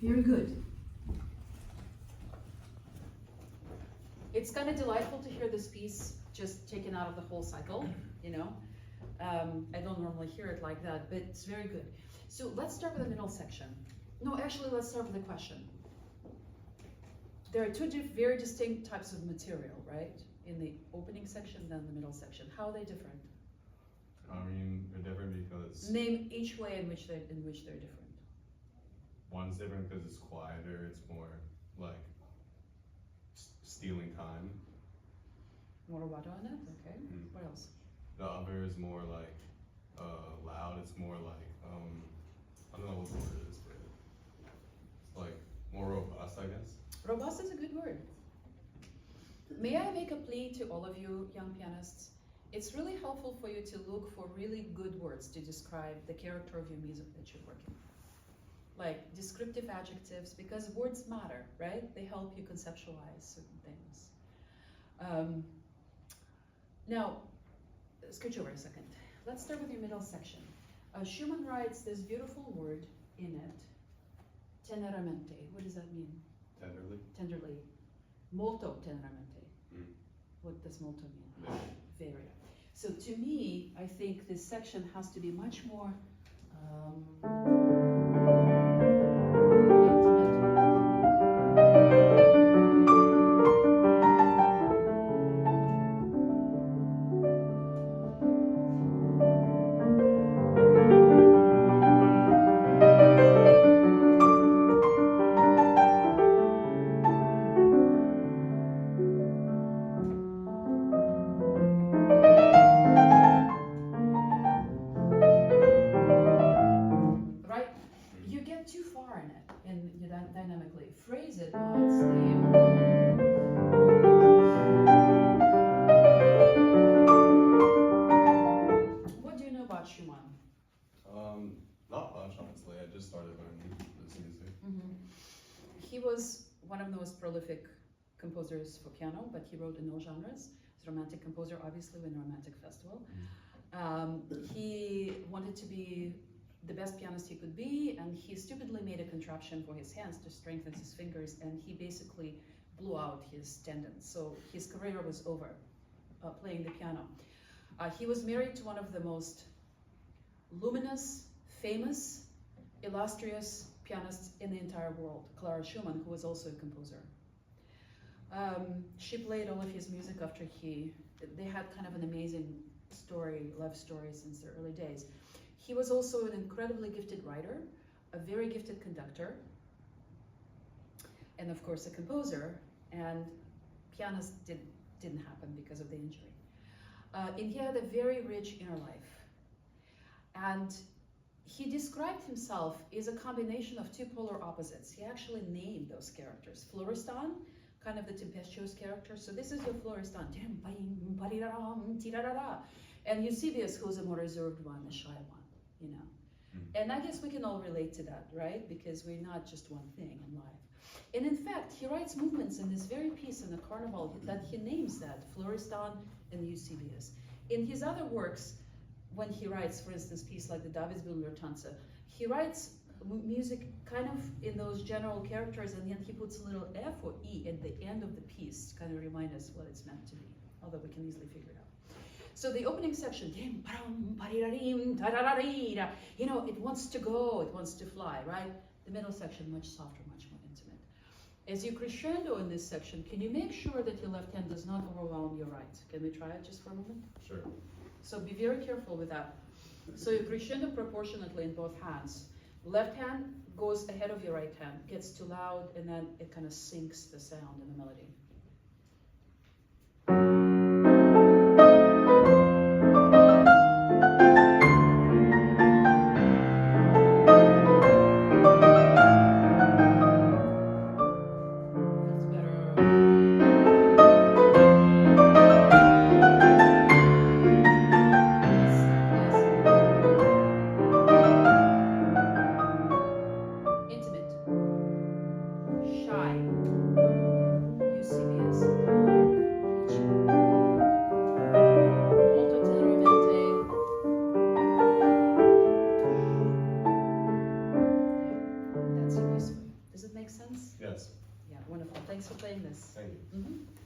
Very good. It's kind of delightful to hear this piece just taken out of the whole cycle, you know. I don't normally hear it like that, but it's very good. So let's start with the middle section. No, actually, let's start with the question. There are two very distinct types of material, right? In the opening section, then the middle section. How are they different? I mean, they're different because Name each way in which they're different. one's different because it's quieter. It's more like stealing time. More water on it? Okay. Mm. What else? The other is more like loud. It's more like I don't know what the word is, but it's like more robust, I guess. Robust is a good word. May I make a plea to all of you young pianists? It's really helpful for you to look for really good words to describe the character of your music that you're working. Like descriptive adjectives, because words matter, right? They help you conceptualize certain things. Now, scooch over a second. Let's start with your middle section. Schumann writes this beautiful word in it, teneramente. What does that mean? Tenderly. Tenderly. Molto teneramente. Mm. What does molto mean? Very. Very. So to me, I think this section has to be much more dynamically. Phrase it while it's What do you know about Schumann? Not much, honestly. I just started learning this music. Mm-hmm. He was one of the most prolific composers for piano, but he wrote in all genres. He's a romantic composer, obviously, in a romantic festival. He wanted to be the best pianist he could be, and he stupidly made a contraption for his hands to strengthen his fingers, and he basically blew out his tendons. So his career was over playing the piano. He was married to one of the most luminous, famous, illustrious pianists in the entire world, Clara Schumann, who was also a composer. She played all of his music after they had kind of an amazing love story since the early days. He was also an incredibly gifted writer, a very gifted conductor, and of course a composer, and pianist didn't happen because of the injury. And he had a very rich inner life. And he described himself as a combination of two polar opposites. He actually named those characters. Florestan, kind of the tempestuous character. So this is your Florestan. And Eusebius, who's a more reserved one, the shy one, you know. And I guess we can all relate to that, right? Because we're not just one thing in life. And in fact, he writes movements in this very piece in the Carnival that he names that, Florestan and Eusebius. In his other works, when he writes, for instance, piece like the Davidsbündler Tanze, he writes music kind of in those general characters, and then he puts a little F or E at the end of the piece to kind of remind us what it's meant to be, although we can easily figure it out. So the opening section, you know, it wants to go, it wants to fly, right? The middle section, much softer, much more intimate. As you crescendo in this section, can you make sure that your left hand does not overwhelm your right? Can we try it just for a moment? Sure. So be very careful with that. So you crescendo proportionately in both hands. Left hand goes ahead of your right hand, gets too loud, and then it kind of sinks the sound in the melody. Intimate, shy, Eusebius. Wonderful. Thanks for playing this. Thank you. Mhm.